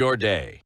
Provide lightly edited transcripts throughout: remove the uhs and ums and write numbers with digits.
your day.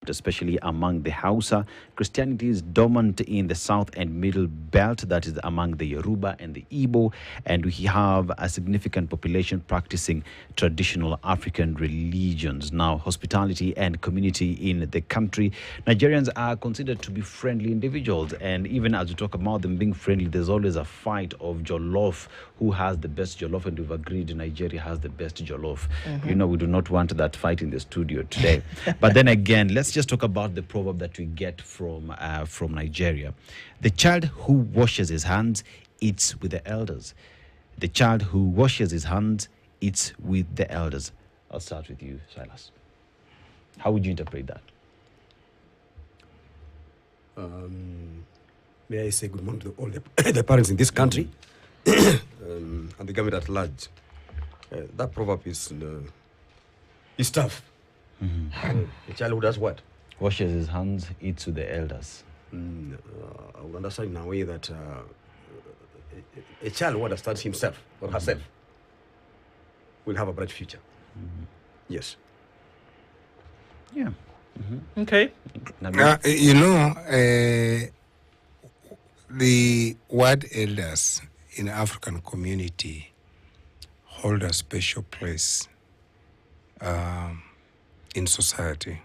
Especially among the Hausa. Christianity is dominant in the south and middle belt, that is among the Yoruba and the Igbo, and we have a significant population practicing traditional African religions. Now, hospitality and community in the country, Nigerians are considered to be friendly individuals, and even as we talk about them being friendly, there's always a fight of jollof, who has the best jollof, and we've agreed Nigeria has the best jollof. You know, we do not want that fight in the studio today. But then again, let's just talk about the proverb that we get from Nigeria. The child who washes his hands eats with the elders. The child who washes his hands eats with the elders. I'll start with you, Silas. How would you interpret that? May I say good morning to all the parents in this country and the government at large. That proverb is tough. The child who does what? Washes his hands eats with the elders. I would understand in a way that a child who understands himself or herself will have a bright future. Yes. Yeah. Okay. The word elders in African community hold a special place in society.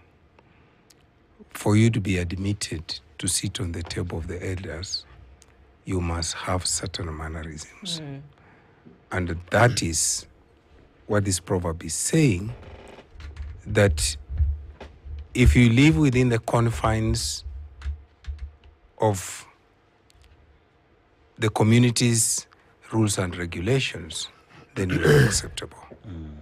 For you to be admitted to sit on the table of the elders, you must have certain mannerisms. And that is what this proverb is saying, that if you live within the confines of the community's rules and regulations, then you are acceptable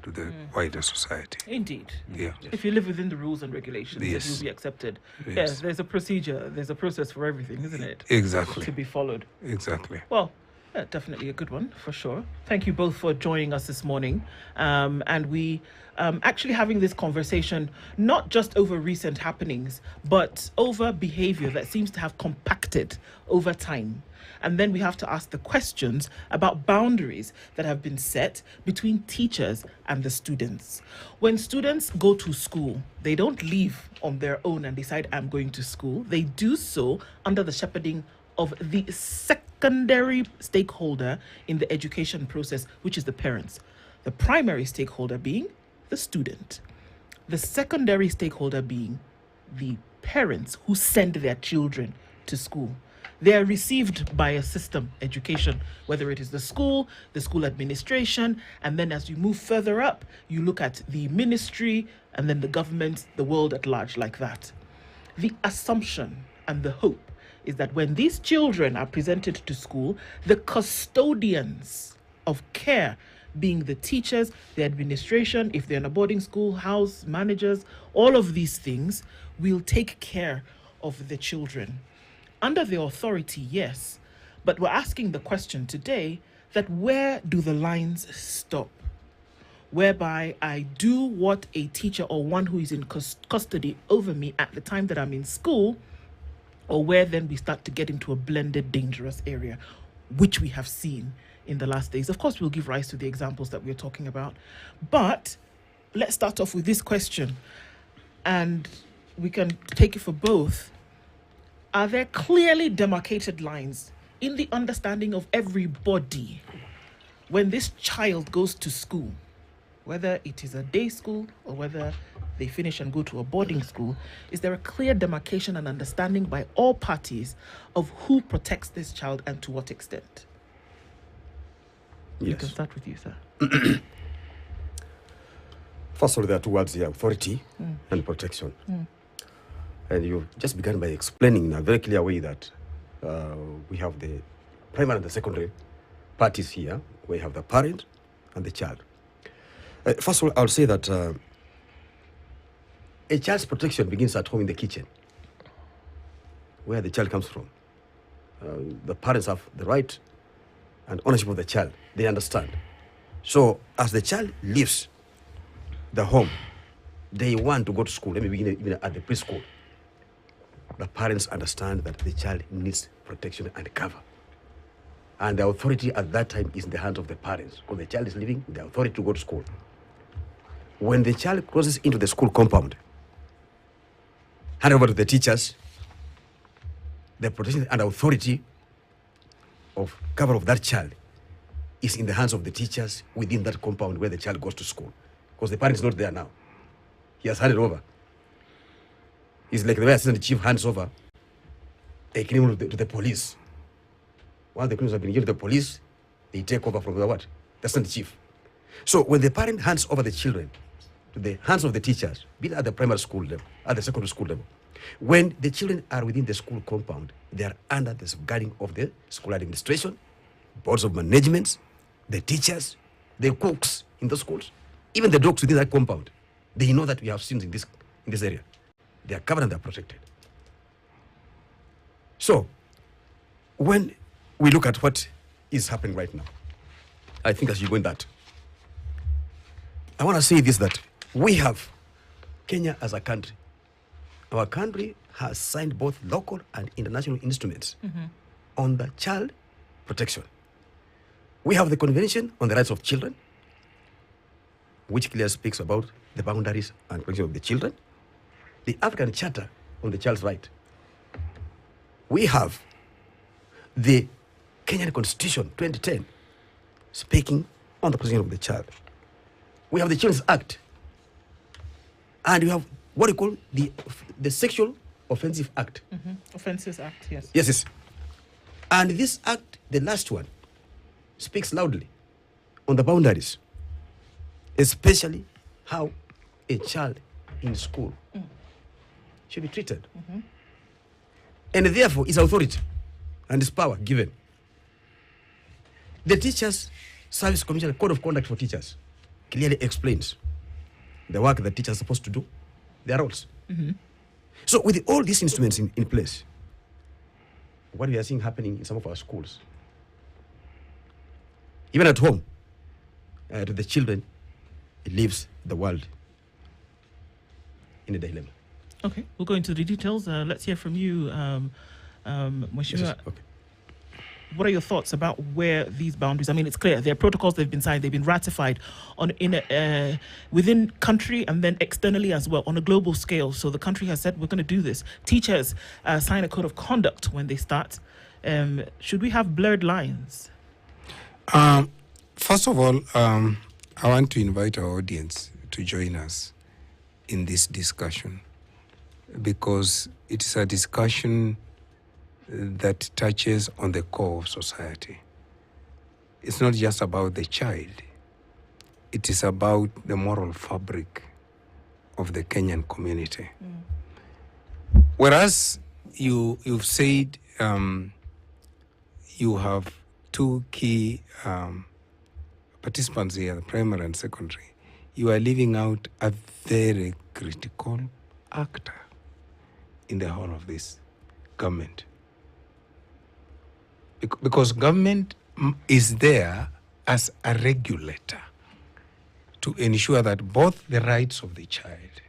to the wider society. Indeed. Yeah. If you live within the rules and regulations, Yes. then you'll be accepted. Yes. Yes, there's a procedure, there's a process for everything, isn't it? Exactly. To be followed. Exactly. Well, yeah, definitely a good one, for sure. Thank you both for joining us this morning. And we actually having this conversation, not just over recent happenings, but over behavior that seems to have compacted over time. And then we have to ask the questions about boundaries that have been set between teachers and the students. When students go to school, they don't leave on their own and decide, I'm going to school. They do so under the shepherding of the secondary stakeholder in the education process, which is the parents. The primary stakeholder being the student. The secondary stakeholder being the parents who send their children to school. They are received by a system, education, whether it is the school administration, and then as you move further up, you look at the ministry, and then the government, the world at large, like that. The assumption and the hope is that when these children are presented to school, the custodians of care, being the teachers, the administration, if they're in a boarding school, house managers, all of these things will take care of the children. Under the authority, yes, but we're asking the question today that where do the lines stop? Whereby I do what a teacher or one who is in custody over me at the time that I'm in school, or where then we start to get into a blended, dangerous area, which we have seen in the last days. Of course, we'll give rise to the examples that we're talking about, but let's start off with this question, and we can take it for both. Are there clearly demarcated lines in the understanding of everybody when this child goes to school, whether it is a day school or whether they finish and go to a boarding school? Is there a clear demarcation and understanding by all parties of who protects this child and to what extent? Yes. We can start with you, sir. First of all, there are two words here, authority and protection. And you just began by explaining in a very clear way that we have the primary and the secondary parties here. We have the parent and the child. First of all, I'll say that a child's protection begins at home in the kitchen, where the child comes from. The parents have the right and ownership of the child. They understand. So as the child leaves the home, they want to go to school. Let me begin even at the preschool. The parents understand that the child needs protection and cover. And the authority at that time is in the hands of the parents. Because the child is leaving the authority to go to school. when the child crosses into the school compound, hand over to the teachers, the protection and authority of cover of that child is in the hands of the teachers within that compound where the child goes to school. Because the parent is not there now. He has handed over. It's like the way assistant chief hands over a criminal to the police. Once the criminals have been given to the police, they take over from the what? The assistant chief. So when the parent hands over the children to the hands of the teachers, be it at the primary school level, at the secondary school level, when the children are within the school compound, they are under the guiding of the school administration, boards of management, the teachers, the cooks in the schools, even the dogs within that compound. They know that we have students in this area. They are covered and they are protected. So, when we look at what is happening right now, I think as you go in that, I want to say this, that we have Kenya as a country. Our country has signed both local and international instruments on the child protection. We have the Convention on the Rights of Children, which clearly speaks about the boundaries and protection of the children. The African Charter on the Child's Right. We have the Kenyan Constitution 2010 speaking on the protection of the child. We have the Children's Act. And we have what we call the Sexual Offensive Act. Offences Act, yes. Yes. And this act, the last one, speaks loudly on the boundaries, especially how a child in school should be treated. And therefore, its authority and its power given. The Teachers Service Commission Code of Conduct for Teachers clearly explains the work that teachers are supposed to do, their roles. So with all these instruments in place, what we are seeing happening in some of our schools, even at home, to the children, it leaves the world in a dilemma. Okay, we'll go into the details. Let's hear from you, Mheshimiwa. Yes, okay. What are your thoughts about where these boundaries? I mean, it's clear there are protocols that have been signed, they've been ratified within country and then externally as well on a global scale. So the country has said we're going to do this. Teachers sign a code of conduct when they start. Should we have blurred lines? First of all, I want to invite our audience to join us in this discussion, because it is a discussion that touches on the core of society. It's not just about the child. It is about the moral fabric of the Kenyan community. Whereas you've said you have two key participants here, the primary and secondary, you are leaving out a very critical actor in the whole of this government. Because government is there as a regulator to ensure that both the rights of the child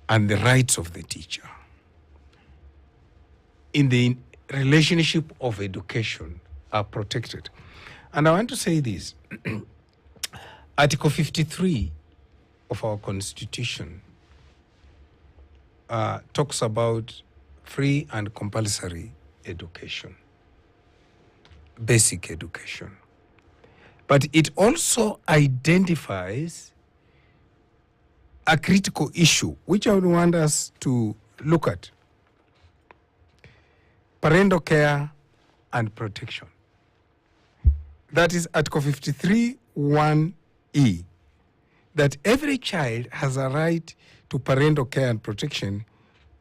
and the rights of the teacher in the relationship of education are protected. And I want to say this. Article 53 of our Constitution talks about free and compulsory education, basic education. But it also identifies a critical issue, which I would want us to look at: parental care and protection. That is Article 53(1)(e), that every child has a right to parental care and protection,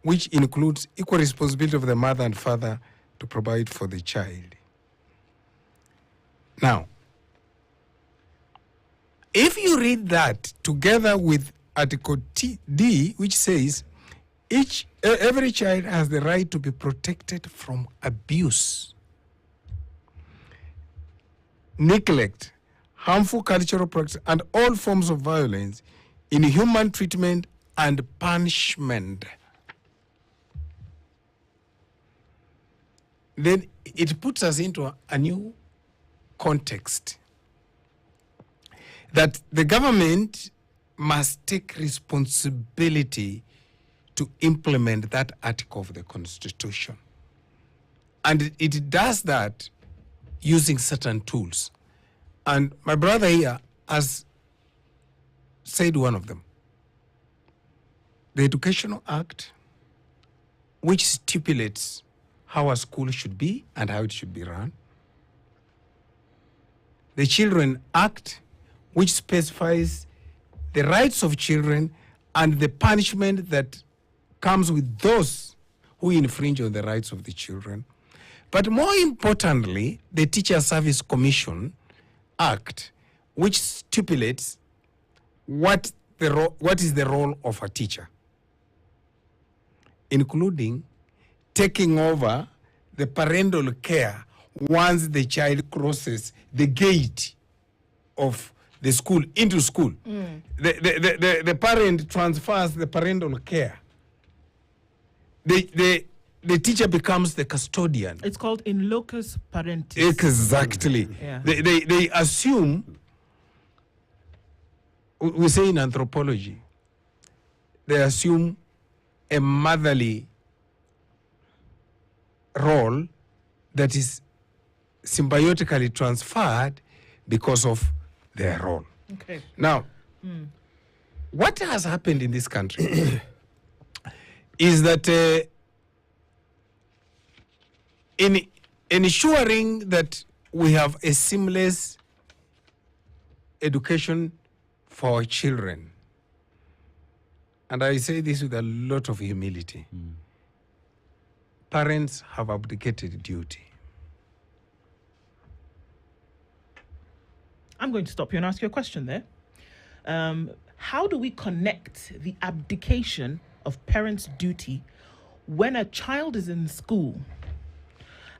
which includes equal responsibility of the mother and father to provide for the child. Now, if you read that together with Article D, which says every child has the right to be protected from abuse, neglect, harmful cultural practice, and all forms of violence, inhuman treatment, and punishment, then it puts us into a new context that the government must take responsibility to implement that article of the Constitution. And it does that using certain tools. And my brother here has said one of them. The Educational Act, which stipulates how a school should be and how it should be run. The Children Act, which specifies the rights of children and the punishment that comes with those who infringe on the rights of the children. But more importantly, the Teacher Service Commission Act, which stipulates what is the role of a teacher, including taking over the parental care once the child crosses the gate of the school into school. The parent transfers the parental care. The teacher becomes the custodian. It's called in locus parentis. Exactly. Yeah. They assume, we say in anthropology, they assume a motherly role that is symbiotically transferred because of their role. Okay. Now, what has happened in this country is that in ensuring that we have a seamless education for our children, and I say this with a lot of humility, parents have abdicated duty. I'm going to stop you and ask you a question there. How do we connect the abdication of parents' duty when a child is in school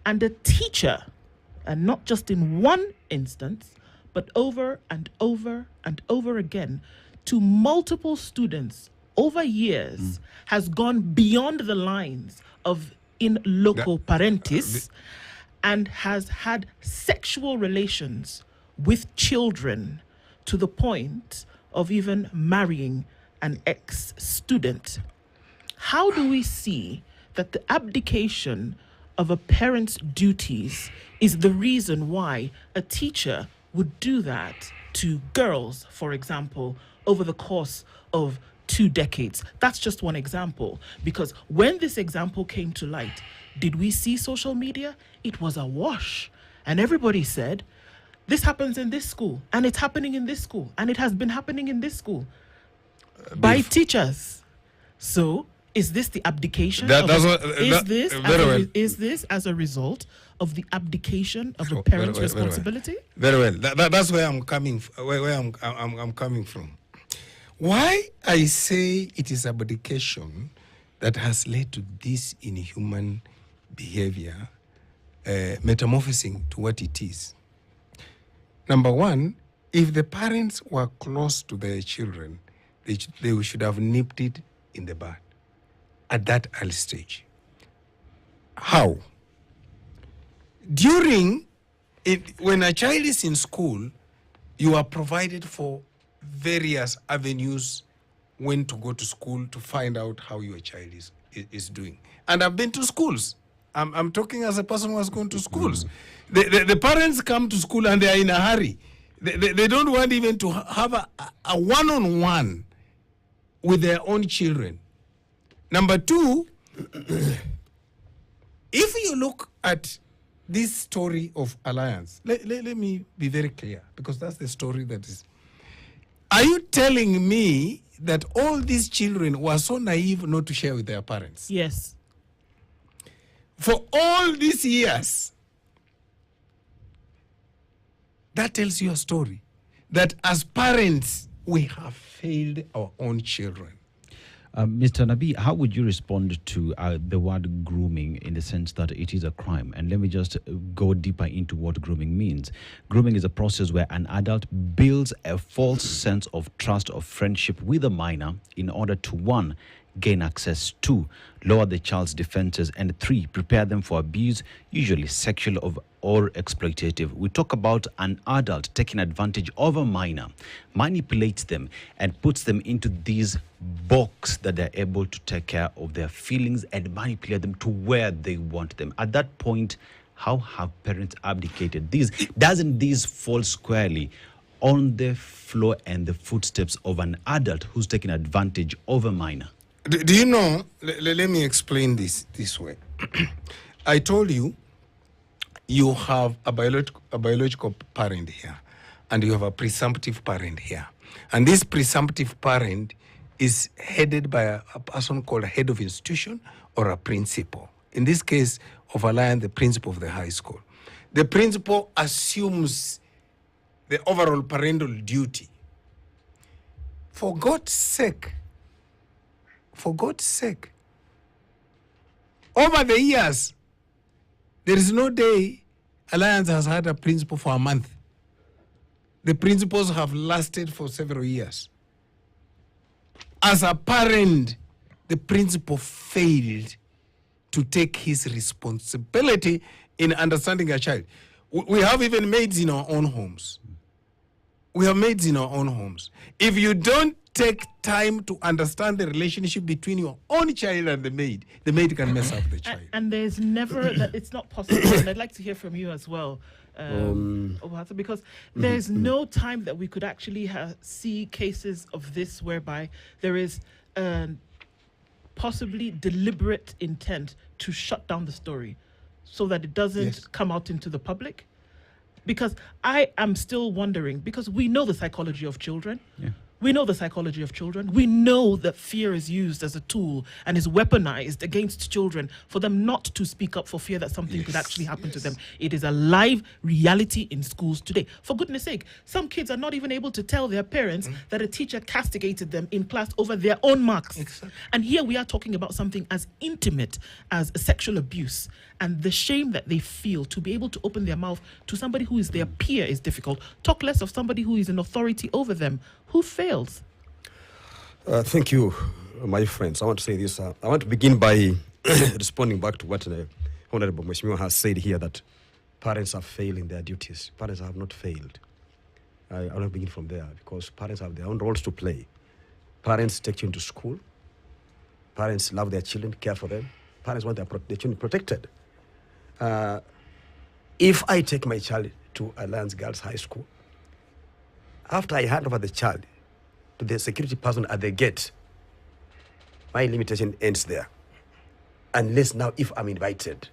and a teacher, and not just in one instance, but over and over and over again, to multiple students over years, has gone beyond the lines of in loco parentis and has had sexual relations with children to the point of even marrying an ex-student? How do we see that the abdication of a parent's duties is the reason why a teacher would do that to girls, for example, over the course of 2 decades? That's just one example, because when this example came to light, did we see social media? It was awash, and everybody said, this happens in this school, and it's happening in this school, and it has been happening in this school by teachers. So, is this the abdication? Is this as a result of the abdication of a parent's responsibility? Very well. That's where I'm coming. Where I'm coming from. Why I say it is abdication that has led to this inhuman behavior, metamorphosing to what it is. Number one, if the parents were close to their children, they should have nipped it in the bud at that early stage. How? When a child is in school, you are provided for various avenues when to go to school to find out how your child is doing. And I've been to schools. I'm talking as a person who has gone to schools. The parents come to school and they are in a hurry. They don't want even to have a one-on-one with their own children. Number two, if you look at this story of alliance, let me be very clear, because that's the story that is. Are you telling me that all these children were so naive not to share with their parents? Yes. For all these years, that tells you a story that as parents, we have failed our own children. Mr. Nabi, how would you respond to the word grooming, in the sense that it is a crime? And let me just go deeper into what grooming means. Grooming is a process where an adult builds a false sense of trust or friendship with a minor in order to, one, gain access to, lower the child's defenses, and 3, prepare them for abuse, usually sexual or exploitative. We talk about an adult taking advantage of a minor, manipulates them, and puts them into these box that they're able to take care of their feelings and manipulate them to where they want them. At that point, how have parents abdicated? Doesn't this fall squarely on the floor and the footsteps of an adult who's taking advantage of a minor? Do you know, let me explain this way. I told you, you have a biological parent here, and you have a presumptive parent here. And this presumptive parent is headed by a person called a head of institution or a principal. In this case of Alliance, the principal of the high school. The principal assumes the overall parental duty. For God's sake, over the years, there is no day Alliance has had a principal for a month. The principals have lasted for several years. As a parent, the principal failed to take his responsibility in understanding a child. We have even maids in our own homes. If you don't take time to understand the relationship between your own child and the maid can mess up the child. And there's never that it's not possible. And I'd like to hear from you as well, Obata, because there's no time that we could actually see cases of this whereby there is possibly deliberate intent to shut down the story so that it doesn't come out into the public. Because I am still wondering, because we know the psychology of children. Yeah. We know the psychology of children. We know that fear is used as a tool and is weaponized against children for them not to speak up for fear that something could actually happen to them. It is a live reality in schools today. For goodness sake, some kids are not even able to tell their parents that a teacher castigated them in class over their own marks. Exactly. And here we are talking about something as intimate as sexual abuse, and the shame that they feel to be able to open their mouth to somebody who is their peer is difficult. Talk less of somebody who is an authority over them. Who fails? Thank you, my friends. I want to say this. I want to begin by responding back to what Honorable Mheshimiwa has said here, that parents are failing their duties. Parents have not failed. I want to begin from there, because parents have their own roles to play. Parents take children to school. Parents love their children, care for them. Parents want their children protected. If I take my child to Alliance Girls High School, after I hand over the child to the security person at the gate, my limitation ends there. Unless now, if I'm invited,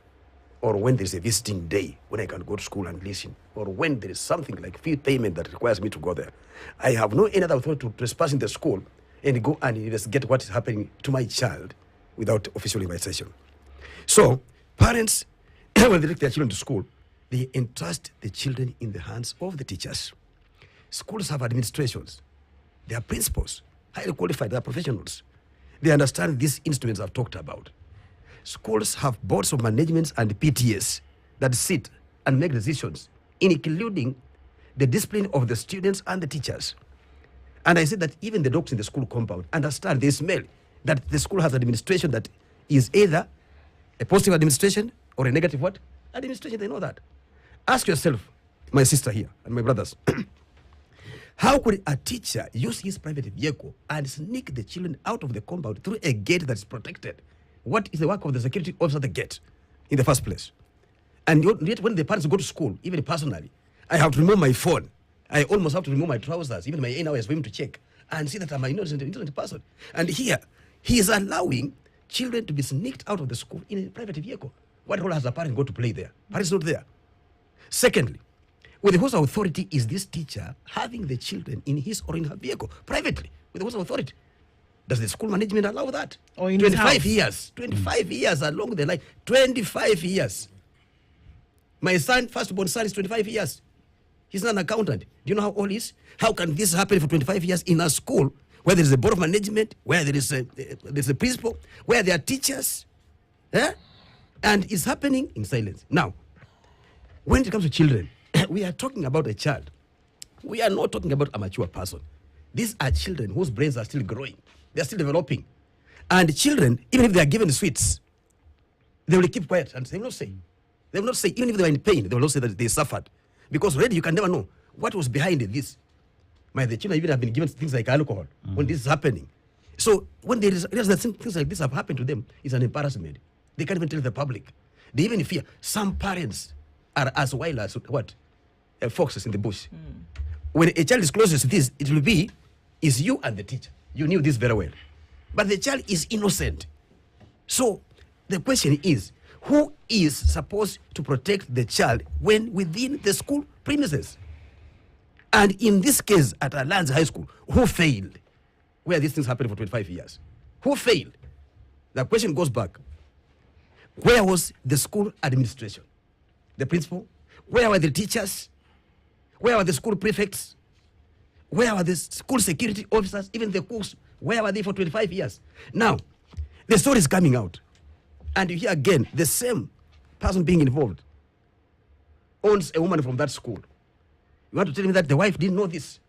or when there's a visiting day, when I can go to school and listen, or when there is something like fee payment that requires me to go there, I have no any other authority to trespass in the school and go and investigate what is happening to my child without official invitation. So, parents, when they take their children to school, they entrust the children in the hands of the teachers. Schools have administrations. They are principals, highly qualified, they are professionals. They understand these instruments I've talked about. Schools have boards of management and PTAs that sit and make decisions, including the discipline of the students and the teachers. And I said that even the dogs in the school compound understand, they smell that the school has administration that is either a positive administration or a negative what? Administration, they know that. Ask yourself, my sister here and my brothers, how could a teacher use his private vehicle and sneak the children out of the compound through a gate that is protected? What is the work of the security officer at the gate in the first place? And yet when the parents go to school, even personally, I have to remove my phone. I almost have to remove my trousers, even my inner for him to check and see that I'm an innocent person. And here, he is allowing children to be sneaked out of the school in a private vehicle. What role has a parent go to play there? Parents not there. Secondly, with whose authority is this teacher having the children in his or in her vehicle privately? With whose authority? Does the school management allow that? Or in 25 years. 25 years along the line. 25 years. My son, firstborn son, is 25 years. He's not an accountant. Do you know how old he is? How can this happen for 25 years in a school where there is a board of management, where there is a principal, where there are teachers, and it's happening in silence? Now, when it comes to children, we are talking about a child. We are not talking about a mature person. These are children whose brains are still growing. They're still developing. And children, even if they are given sweets, they will keep quiet and they will not say. They will not say, even if they are in pain, they will not say that they suffered. Because already you can never know what was behind this. The children even have been given things like alcohol when this is happening. So when they realize that things like this have happened to them, it's an embarrassment. They can't even tell the public. They even fear. Some parents are as wild as what? Foxes in the bush. When a child is closest to this, it will be, is you and the teacher. You knew this very well. But the child is innocent. So the question is, who is supposed to protect the child when within the school premises? And in this case at Alliance High School, who failed? Where these things happened for 25 years. Who failed? The question goes back. Where was the school administration? The principal? Where were the teachers? Where were the school prefects? Where were the school security officers? Even the cooks? Where were they for 25 years? Now, the story is coming out. And you hear again, the same person being involved owns a woman from that school. You want to tell me that the wife didn't know this?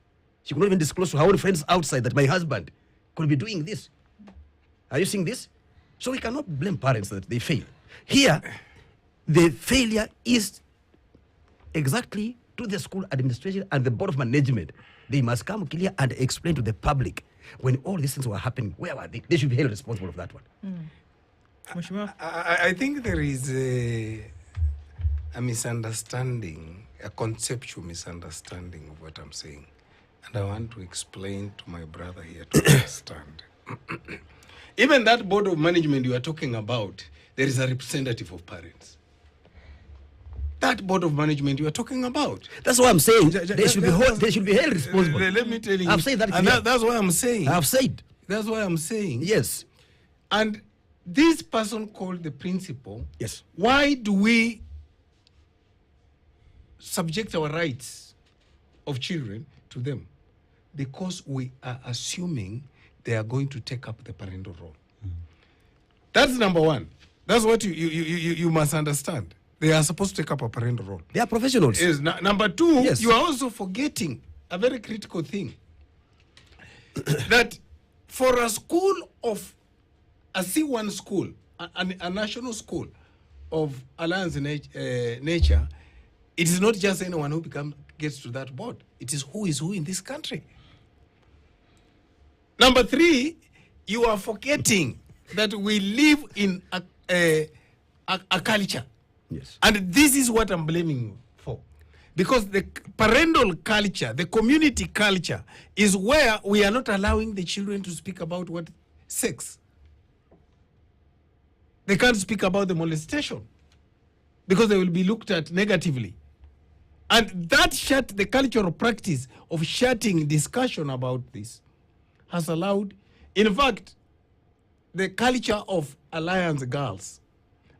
She could not even disclose to her own friends outside that my husband could be doing this. Are you seeing this? So we cannot blame parents that they fail. Here, the failure is exactly to the school administration and the board of management. They must come clear and explain to the public when all these things were happening, where were they? They should be held responsible for that one. I think there is a misunderstanding, a conceptual misunderstanding of what I'm saying. And I want to explain to my brother here to understand. Even that board of management you are talking about, there is a representative of parents. That board of management you are talking about. That's what I'm saying. They should be held responsible. Let me tell you. I've said that. And that's what I'm saying. I've said. That's what I'm saying. Yes. And this person called the principal. Yes. Why do we subject our rights of children to them? Because we are assuming they are going to take up the parental role. That's number one. That's what you must understand. They are supposed to take up a parental role. They are professionals. Yes. Number two, yes. You are also forgetting a very critical thing. That for a school of a C1 school, a national school of Alliance Nature, it is not just anyone who gets to that board. It is who in this country. Number three, you are forgetting that we live in a culture. Yes. And this is what I'm blaming you for. Because the parental culture, the community culture, is where we are not allowing the children to speak about what sex. They can't speak about the molestation because they will be looked at negatively. And the cultural practice of shutting discussion about this has allowed, in fact, the culture of Alliance Girls.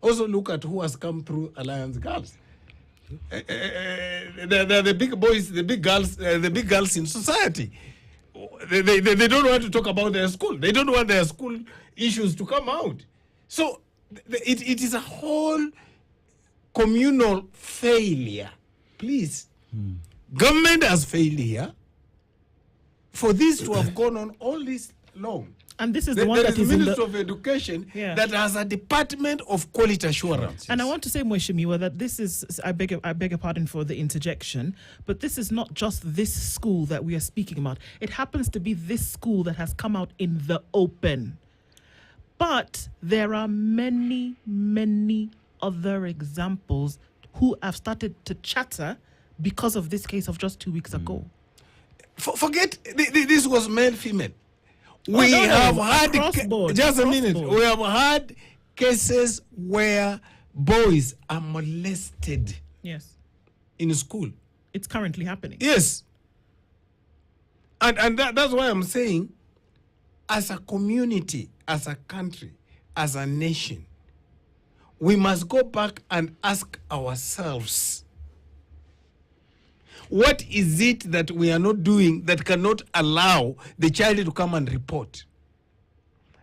Also look at who has come through Alliance Girls. They're the big boys, the big girls in society. They don't want to talk about their school. They don't want their school issues to come out. So it is a whole communal failure. Please. Government has failed here for this to have gone on all this long. And this is the one that is in the Ministry of Education that has a Department of Quality Assurance. And I want to say, Mheshimiwa, that this is, I beg your pardon for the interjection, but this is not just this school that we are speaking about. It happens to be this school that has come out in the open. But there are many, many other examples who have started to chatter because of this case of just 2 weeks ago. Forget, this was male-female. We have had We have had cases where boys are molested. Yes. In school. It's currently happening. Yes. And that's why I'm saying, as a community, as a country, as a nation, we must go back and ask ourselves, what is it that we are not doing that cannot allow the child to come and report?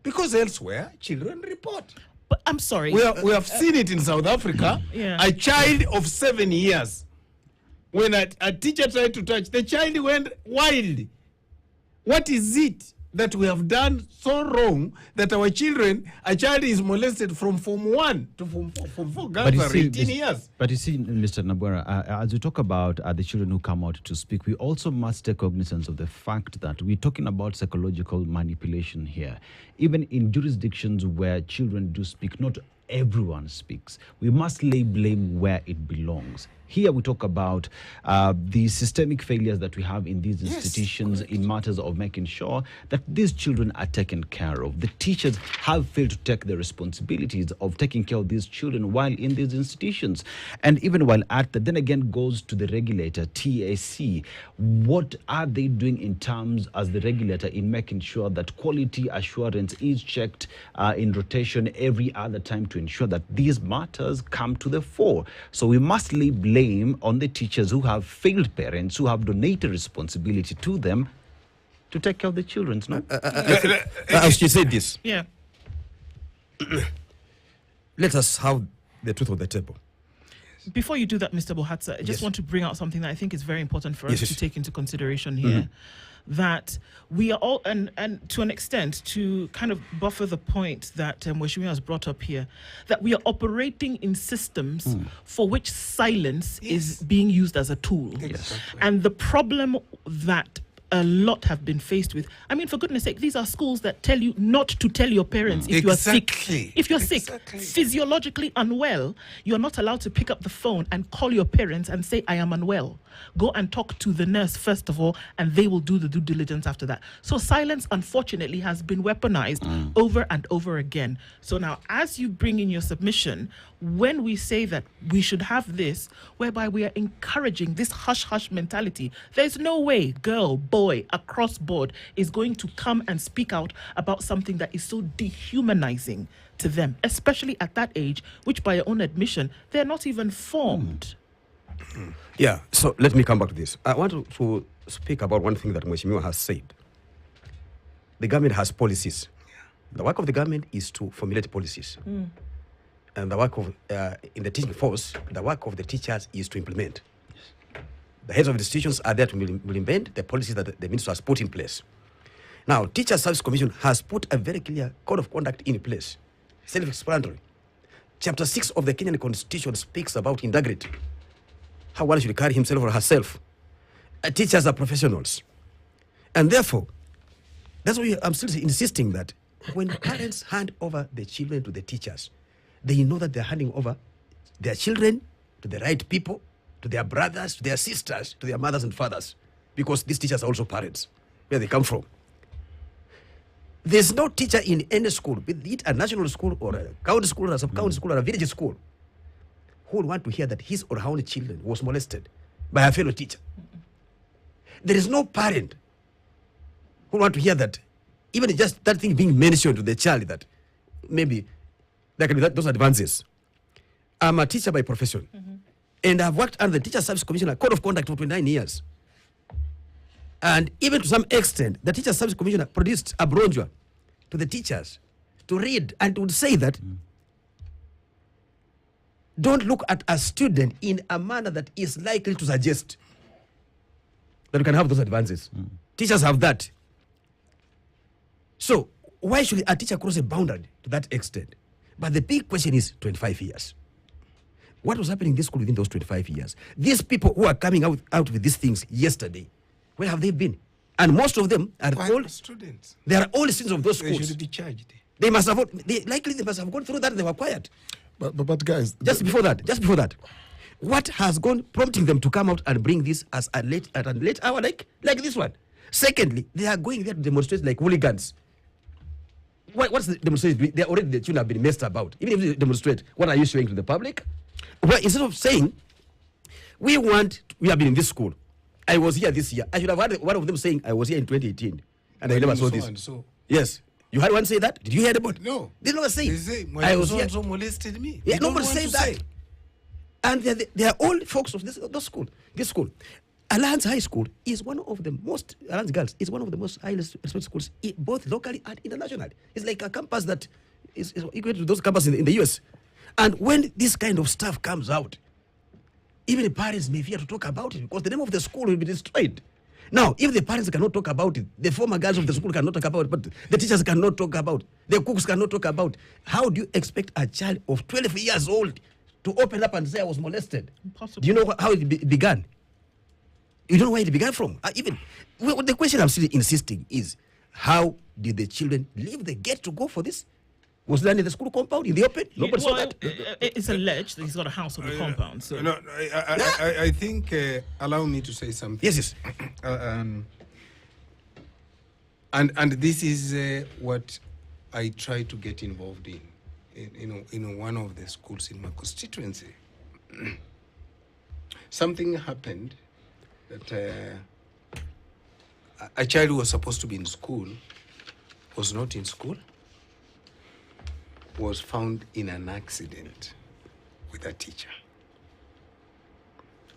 Because elsewhere, children report. But I'm sorry. We have seen it in South Africa. A child of 7 years, when a teacher tried to touch, the child went wild. What is it that we have done so wrong that our children, a child is molested from Form 1 to Form 4, girls are 18 years. But you see, Mr. Nabwera, as we talk about the children who come out to speak, we also must take cognizance of the fact that we're talking about psychological manipulation here. Even in jurisdictions where children do speak, not everyone speaks. We must lay blame where it belongs. Here we talk about the systemic failures that we have in these institutions in matters of making sure that these children are taken care of. The teachers have failed to take the responsibilities of taking care of these children while in these institutions. And even while at that, then again goes to the regulator, TAC. What are they doing in terms as the regulator in making sure that quality assurance is checked in rotation every other time to ensure that these matters come to the fore? So we must lay blame on the teachers who have failed parents, who have donated responsibility to them to take care of the children. No? As she said this, Yeah. let us have the truth on the table. Before you do that, Mr. Bohatsa, I just want to bring out something that I think is very important for us Yes. to take into consideration here. That we are all, and to an extent, to kind of buffer the point that Mweshimi has brought up here, that we are operating in systems for which silence is being used as a tool. Exactly. And the problem that a lot have been faced with, I mean, for goodness sake, these are schools that tell you not to tell your parents if you are sick. Exactly. If you're sick, Exactly. physiologically unwell, you're not allowed to pick up the phone and call your parents and say, I am unwell. Go and talk to the nurse first of all, and they will do the due diligence after that. So silence, unfortunately, has been weaponized over and over again. So now, as you bring in your submission, when we say that we should have this, whereby we are encouraging this hush-hush mentality, there's no way girl, boy, across board is going to come and speak out about something that is so dehumanizing to them, especially at that age, which by your own admission, they're not even formed. Yeah, so let me come back to this. I want to speak about one thing that Mweshimiwa has said. The government has policies. The work of the government is to formulate policies. And the work of, in the teaching force, the work of the teachers is to implement. The heads of the institutions are there to implement the policies that the minister has put in place. Now, Teacher Service Commission has put a very clear code of conduct in place, self-explanatory. Chapter 6 of the Kenyan Constitution speaks about integrity, how one should carry himself or herself. Teachers are professionals. And therefore, that's why I'm still insisting that when parents hand over the children to the teachers, they know that they're handing over their children to the right people, to their brothers, to their sisters, to their mothers and fathers, because these teachers are also parents, where they come from. There's no teacher in any school, be it a national school or a county school or a sub-county school or a village school, who would want to hear that his or her own children was molested by a fellow teacher. There is no parent who want to hear that, even just that thing being mentioned to the child, that maybe there can be those advances. I'm a teacher by profession, and I've worked under the Teacher Service Commission, a code of conduct for 29 years. And even to some extent, the Teacher Service Commission produced a brochure to the teachers to read, and would say that don't look at a student in a manner that is likely to suggest that you can have those advances. Teachers have that. So why should a teacher cross a boundary to that extent? But the big question is 25 years. What was happening in this school within those 25 years? These people who are coming out with these things yesterday, where have they been? And most of them are all students. They are all students of those They schools. should be charged. They must have they must have gone through that and they were quiet. But guys, Just before that, what has gone prompting them to come out and bring this as at a late hour like this one? Secondly, they are going there to demonstrate like hooligans. What's the demonstration? They already, the children have been messed about. Even if they demonstrate, what are you showing to the public? Well, instead of saying, we have been in this school. I was here this year. I should have had one of them saying, I was here in 2018 and I never saw this. So. Yes. You had one say that? Did you hear about it? No. They never say. They say, I was here. so molested me. Yeah, They don't nobody want says to that. say. And they are all folks of this school. This school. Alliance High School is one of the most, Alliance Girls is one of the most highly respected schools, both locally and internationally. It's like a campus that is equal to those campuses in the US. And when this kind of stuff comes out, even the parents may fear to talk about it because the name of the school will be destroyed. Now, if the parents cannot talk about it, the former guards of the school cannot talk about it, but the teachers cannot talk about it, the cooks cannot talk about it, how do you expect a child of 12 years old to open up and say I was molested? Impossible. Do you know how it began? You don't know where it began from. The question I'm still insisting is, how did the children leave the gate to go for this? Was that in the school compound, in the open? Nobody saw that. It's alleged that he's got a house on the compound. So. No, I think, allow me to say something. Yes. And this is what I try to get involved in one of the schools in my constituency. Something happened that a child who was supposed to be in school was not in school, was found in an accident with a teacher.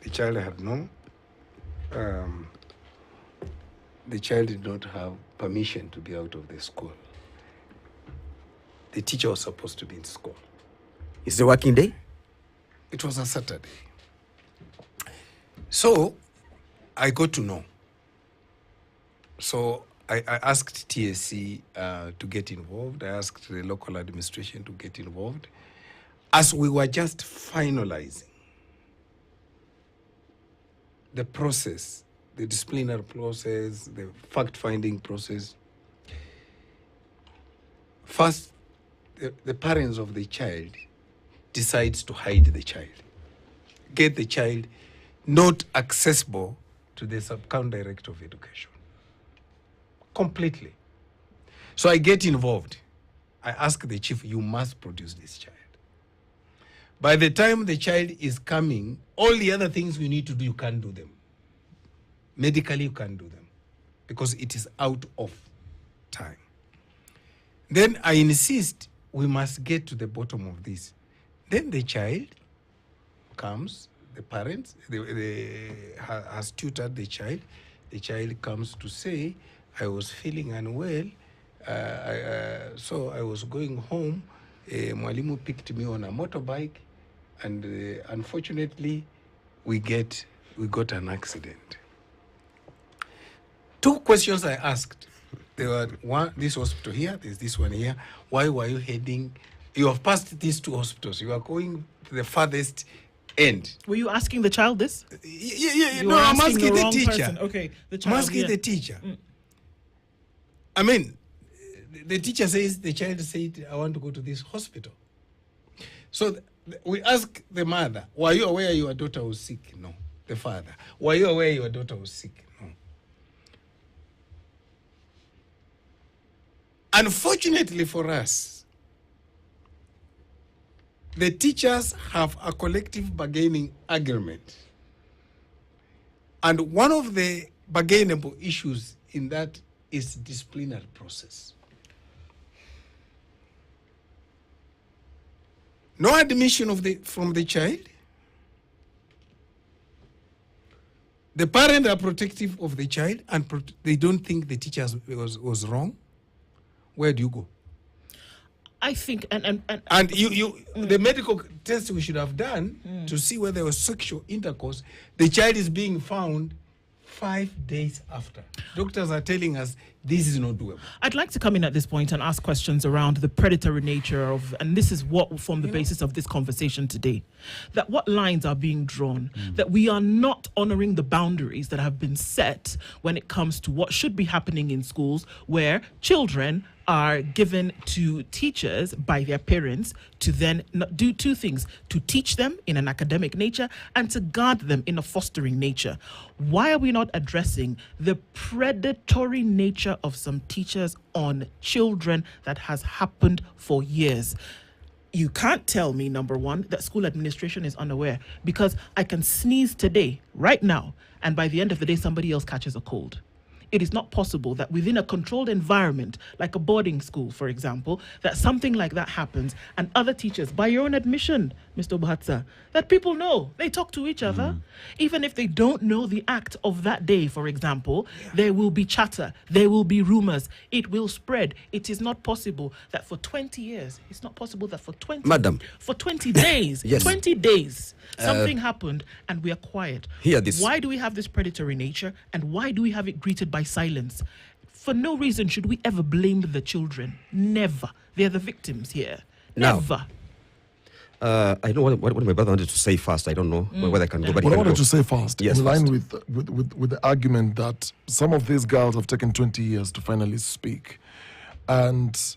The child had the child did not have permission to be out of the school. The teacher was supposed to be in school. It's a working day? It was a Saturday. So I got to know. So I asked TSC to get involved. I asked the local administration to get involved. As we were just finalizing the process, the disciplinary process, the fact-finding process, first, the parents of the child decides to hide the child, get the child not accessible to the sub-county director of education. Completely. So I get involved. I ask the chief, you must produce this child. By the time the child is coming, all the other things we need to do, you can't do them. Medically, you can't do them because it is out of time. Then I insist we must get to the bottom of this. Then the child comes, the parents has tutored the child. The child comes to say, I was feeling unwell, so I was going home. Mwalimu picked me on a motorbike, and unfortunately, we got an accident. Two questions I asked. There were this hospital here, there's this one here. Why were you heading? You have passed these two hospitals. You are going to the farthest end. Were you asking the child this? Yeah. You No, were I'm asking the wrong teacher. person. Okay, the I'm child. asking the teacher. I mean, the teacher says, the child said, I want to go to this hospital. So we ask the mother, were you aware your daughter was sick? No. The father, were you aware your daughter was sick? No. Unfortunately for us, the teachers have a collective bargaining agreement. And one of the bargainable issues in that is disciplinary process. No admission from the child. The parents are protective of the child and they don't think the teacher was wrong. Where do you go? I think, and the medical test we should have done to see whether there was sexual intercourse, the child is being found 5 days after. Doctors are telling us this is not doable. I'd like to come in at this point and ask questions around the predatory nature of, and this is what will form the basis of this conversation today, that what lines are being drawn, that we are not honoring the boundaries that have been set when it comes to what should be happening in schools, where children are given to teachers by their parents to then do two things: to teach them in an academic nature and to guard them in a fostering nature. Why are we not addressing the predatory nature of some teachers on children that has happened for years? You can't tell me, number one, that school administration is unaware, because I can sneeze today, right now, and by the end of the day, somebody else catches a cold. It is not possible that within a controlled environment, like a boarding school, for example, that something like that happens and other teachers, by your own admission, Mr. Buhatsa, that people know. They talk to each other. Even if they don't know the act of that day, for example, there will be chatter, there will be rumors, it will spread. It is not possible that for 20 years, it's not possible that for 20, Madam. for 20 days, Yes. 20 days, something happened and we are quiet. Hear this. Why do we have this predatory nature and why do we have it greeted by silence? For no reason should we ever blame the children. Never. They're the victims here. Now, Never. I know what my brother wanted to say first. I don't know whether I can go. But What he I can wanted go. to say first, Yes, in line first. with the argument that some of these girls have taken 20 years to finally speak, and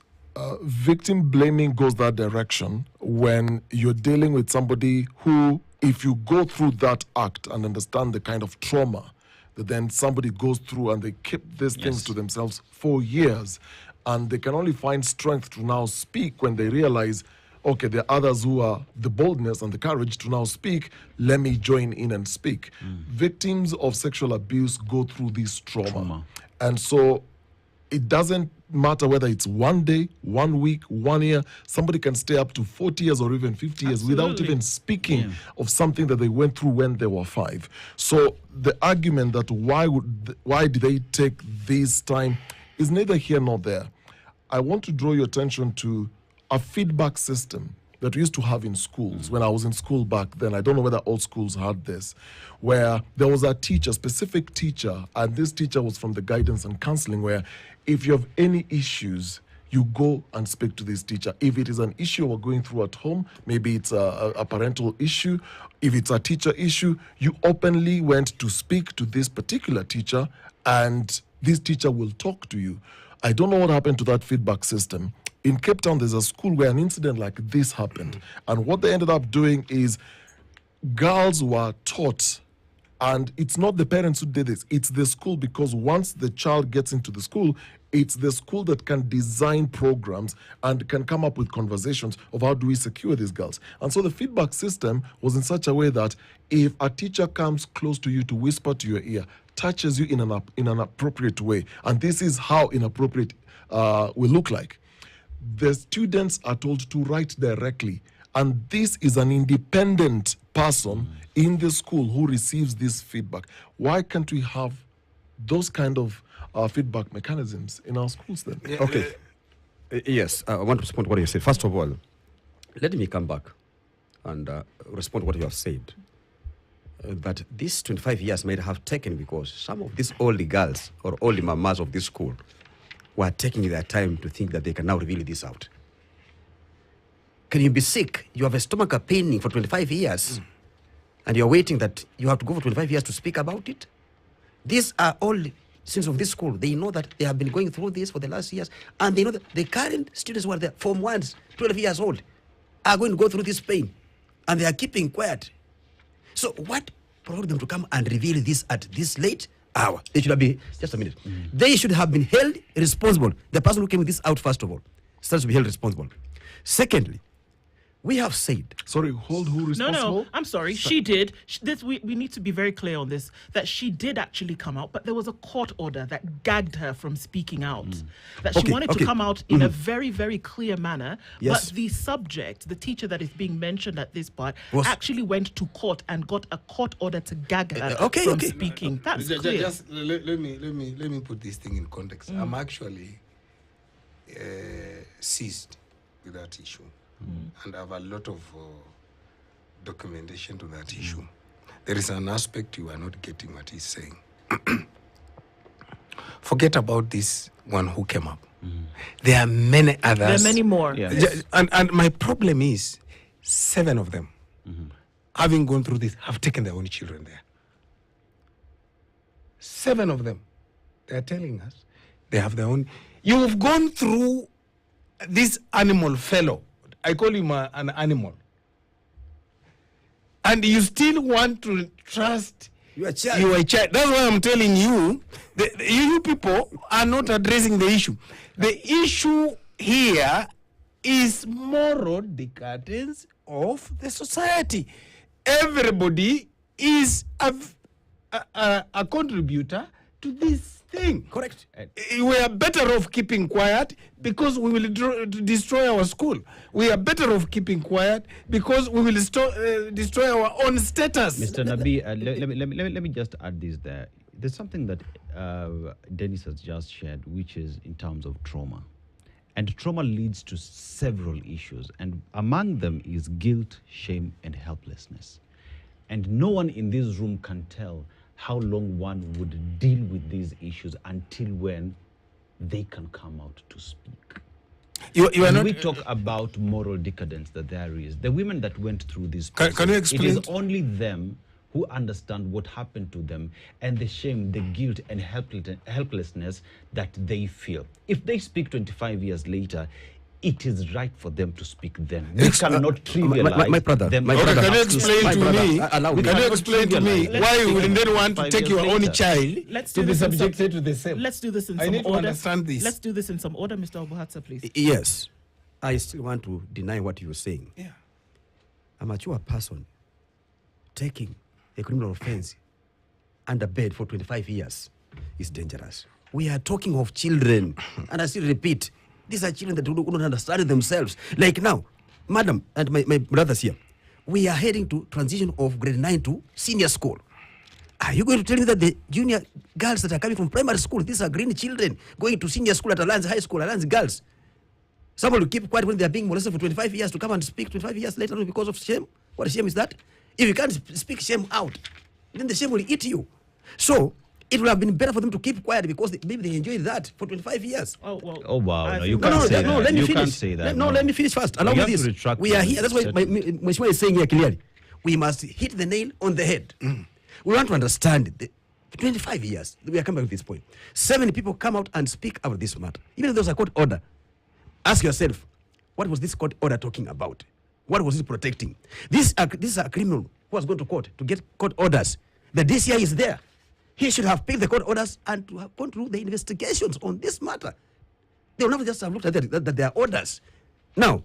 victim blaming goes that direction when you're dealing with somebody who, if you go through that act and understand the kind of trauma that then somebody goes through and they keep these things to themselves for years, and they can only find strength to now speak when they realize, okay, there are others who are the boldness and the courage to now speak. Let me join in and speak. Victims of sexual abuse go through this trauma. And so it doesn't matter whether it's 1 day, 1 week, 1 year. Somebody can stay up to 40 years or even 50 years without Absolutely. even speaking of something that they went through when they were 5. So the argument that why did they take this time is neither here nor there. I want to draw your attention to a feedback system that we used to have in schools. When I was in school back then, I don't know whether all schools had this, where there was a teacher, specific teacher, and this teacher was from the guidance and counseling, where if you have any issues, you go and speak to this teacher. If it is an issue we're going through at home, maybe it's a parental issue, if it's a teacher issue, you openly went to speak to this particular teacher, and this teacher will talk to you. I don't know what happened to that feedback system. In Cape Town, there's a school where an incident like this happened. And what they ended up doing is girls were taught, and it's not the parents who did this, it's the school, because once the child gets into the school, it's the school that can design programs and can come up with conversations of how do we secure these girls. And so the feedback system was in such a way that if a teacher comes close to you to whisper to your ear, touches you in an appropriate way, and this is how inappropriate will look like, the students are told to write directly. And this is an independent person in the school who receives this feedback. Why can't we have those kind of feedback mechanisms in our schools then? Okay. Yes, I want to respond to what you said. First of all, let me come back and respond to what you have said. That these 25 years might have taken because some of these old girls or old mamas of this school were taking their time to think that they can now reveal this out. Can you be sick? You have a stomach paining for 25 years, and you're waiting that you have to go for 25 years to speak about it? These are all students of this school. They know that they have been going through this for the last years, and they know that the current students who are there, Form 1s, 12 years old, are going to go through this pain, and they are keeping quiet. So what provoked them to come and reveal this at this late hour? They should have been, just a minute, they should have been held responsible. The person who came with this out, first of all, starts to be held responsible. Secondly, we have said, Sorry, hold who responsible? No, I'm sorry. She did. We need to be very clear on this, that she did actually come out, but there was a court order that gagged her from speaking out. That she Okay, wanted to okay. come out in a very, very clear manner, Yes. but the subject, the teacher that is being mentioned at this part, Was- actually went to court and got a court order to gag her okay, from okay. speaking. That's Ju- ju- clear. Just let me put this thing in context. I'm actually seized with that issue, and I have a lot of documentation to that issue. There is an aspect you are not getting what he's saying. Forget about this one who came up. There are many others. There are many more. Yeah. And my problem is 7 of them, having gone through this, have taken their own children there. 7 of them, they're telling us they have their own. You've gone through this animal fellow. I call him an animal. And you still want to trust Your child. your child. That's why I'm telling you, you people are not addressing the issue. The issue here is moral decadence of the society. Everybody is a contributor to this thing. Correct. We are better off keeping quiet because we will destroy our school. We are better off keeping quiet because we will destroy our own status. Mr. Nabi, let me just add this there. There's something that Dennis has just shared, which is in terms of trauma. And trauma leads to several issues. And among them is guilt, shame, and helplessness. And no one in this room can tell how long one would deal with these issues until when they can come out to speak. When we talk about moral decadence that there is, the women that went through this process, can you explain? It is only them who understand what happened to them and the shame, the guilt, and helplessness that they feel. If they speak 25 years later, it is right for them to speak then. We cannot trivialize my brother, them. my brother, Can you explain to me? Can you explain to me why you would then want to take your own child to be subjected to the same? Let's do this in I some need to order. understand this. Let's do this in some order, Mr. Obuhatsa, please. Yes, I still want to deny what you're saying. Yeah. A mature person taking a criminal offense under bed for 25 years is dangerous. We are talking of children, and I still repeat, these are children that do not understand themselves. Like now, madam and my brothers here, we are heading to transition of grade 9 to senior school. Are you going to tell me that the junior girls that are coming from primary school, these are green children going to senior school at Alliance High School, Alliance Girls? Someone will keep quiet when they are being molested for 25 years to come and speak 25 years later because of shame? What shame is that? If you can't speak shame out, then the shame will eat you. So it would have been better for them to keep quiet because maybe they enjoyed that for 25 years. Oh, well. Oh, wow. I No, think you that's- can't say No, that. let me You finish. can't say that. Let me finish first. Allow You me have to this. retract We are what here. you That's why said. Mheshimiwa is saying here clearly. We must hit the nail on the head. We want to understand it. 25 years, we are coming to this point. 7 people come out and speak about this matter. Even if there was a court order, ask yourself, what was this court order talking about? What was it protecting? This is a criminal who has gone to court to get court orders. The DCI is there. He should have picked the court orders and to have gone through the investigations on this matter. They will not just have looked at that there are orders. Now,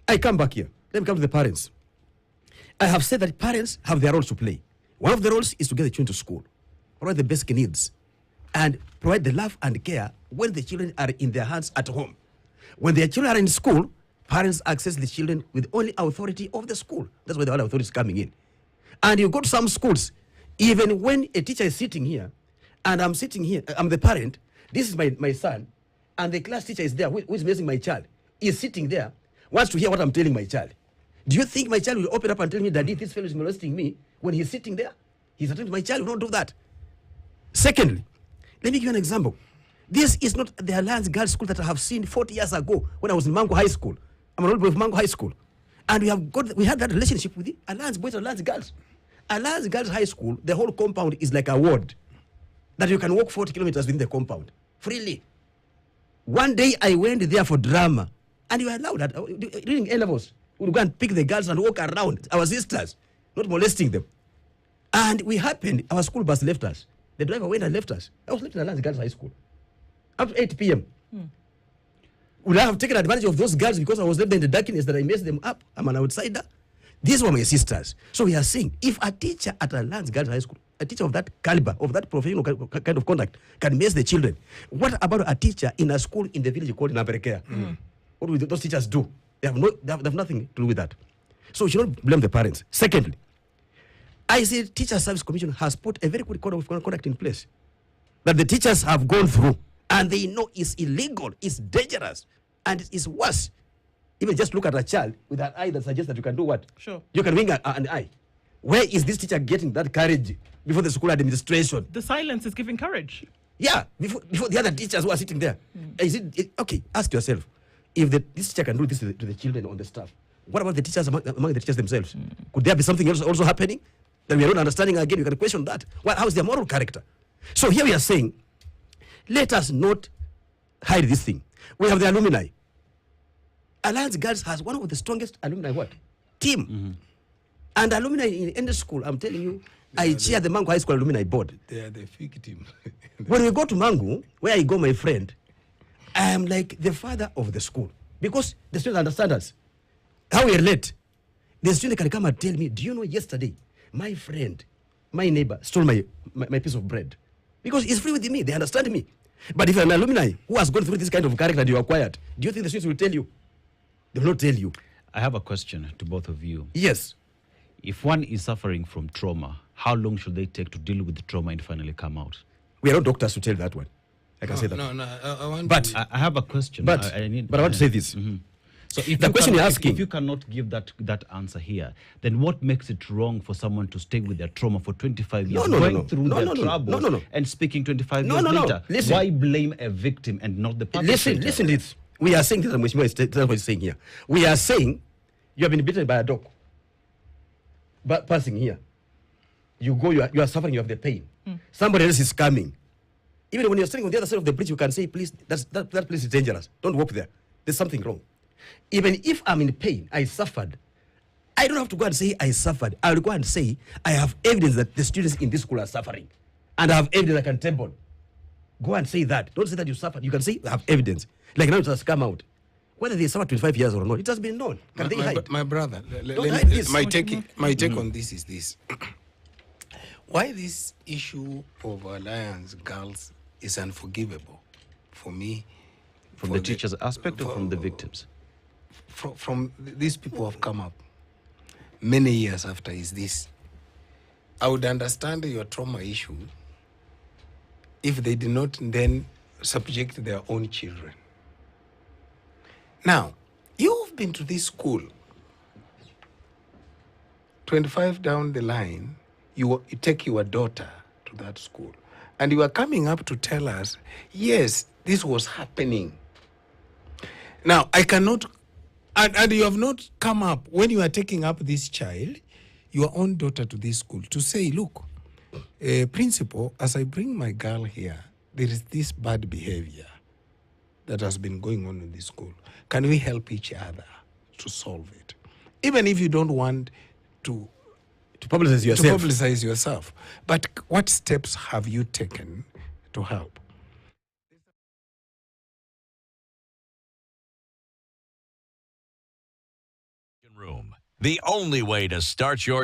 I come back here. Let me come to the parents. I have said that parents have their roles to play. One of the roles is to get the children to school, provide the basic needs, and provide the love and care when the children are in their hands at home. When their children are in school, parents access the children with only authority of the school. That's where the other authority is coming in. And you go to some schools, even when a teacher is sitting here, and I'm sitting here, I'm the parent, this is my son, and the class teacher is there, who is raising my child, is sitting there, wants to hear what I'm telling my child. Do you think my child will open up and tell me, Daddy, this fellow is molesting me when he's sitting there? He's attending my child, will not do that. Secondly, let me give you an example. This is not the Alliance Girls School that I have seen 40 years ago when I was in Mango High School. I'm an old boy of Mango High School. And we had that relationship with the Alliance Boys and Alliance Girls. Alliance Girls High School, the whole compound is like a ward that you can walk 40 kilometers within the compound freely. One day I went there for drama, and you were allowed that during A-levels. We would go and pick the girls and walk around, our sisters, not molesting them. And we happened, our school bus left us. The driver went and left us. I was left in Alliance Girls High School up to 8 p.m. Would I have taken advantage of those girls because I was left in the darkness that I messed them up? I'm an outsider. These were my sisters. So we are saying, if a teacher at Alliance Girls High School, a teacher of that caliber, of that professional kind of conduct, can mess the children, what about a teacher in a school in the village called Naberekea? What will those teachers do? They have nothing to do with that. So we should not blame the parents. Secondly, I say Teacher Service Commission has put a very good code of conduct in place that the teachers have gone through, and they know it's illegal, it's dangerous, and it's worse. Even just look at a child with an eye that suggests that you can do what? Sure. You can wing an eye. Where is this teacher getting that courage before the school administration? The silence is giving courage. Yeah, before the other teachers who are sitting there. Is it okay, ask yourself, if this teacher can do this to the children on the staff, what about the teachers among the teachers themselves? Could there be something else also happening that we are not understanding? Again, you can question that. How is their moral character? So here we are saying, let us not hide this thing. We have the alumni. Alliance Girls has one of the strongest alumni team. And alumni in any school, I'm telling you, I chair the Mango High School alumni board. They are the victim. When we go to Mango, where I go, my friend, I am like the father of the school because the students understand us. How we are late. The student can come and tell me, do you know yesterday, my friend, my neighbor stole my piece of bread. Because it's free with me. They understand me. But if you're an alumni who has gone through this kind of character and you are quiet, do you think the students will tell you? They will not tell you. I have a question to both of you. Yes. If one is suffering from trauma, how long should they take to deal with the trauma and finally come out? We are not doctors to tell that one. I can say that. I want But to- I have a question. But I I want to say this. So if The you question cannot- you're if- asking- if you cannot give that answer here, then what makes it wrong for someone to stay with their trauma for 25 years, going through their troubles and speaking 25 years later? Listen. Why blame a victim and not the perpetrator? Listen this. We are saying this, and Mheshimiwa is what he's saying here. We are saying you have been bitten by a dog. But passing here, you go, you are suffering, you have the pain. Somebody else is coming. Even when you're standing on the other side of the bridge, you can say, please, that place is dangerous. Don't walk there. There's something wrong. Even if I'm in pain, I suffered, I don't have to go and say I suffered. I'll go and say I have evidence that the students in this school are suffering. And I have evidence I can table. Go and say that. Don't say that you suffered. You can say I have evidence. Like now it has come out. Whether they suffered 25 years or not, it has been known. Can they hide? My brother, Don't hide this. my take on this is this. Why this issue of alliance girls is unforgivable for me. From for the teacher's aspect or from the victims? From these people have come up many years after is this. I would understand your trauma issue if they did not then subject their own children. Now, you've been to this school. 25 down the line, you take your daughter to that school. And you are coming up to tell us, yes, this was happening. Now, I cannot, and you have not come up, when you are taking up this child, your own daughter to this school, to say, look, principal, as I bring my girl here, there is this bad behavior that has been going on in this school. Can we help each other to solve it? Even if you don't want to publicize yourself. To publicize yourself. But what steps have you taken to help? Room. The only way to start your day.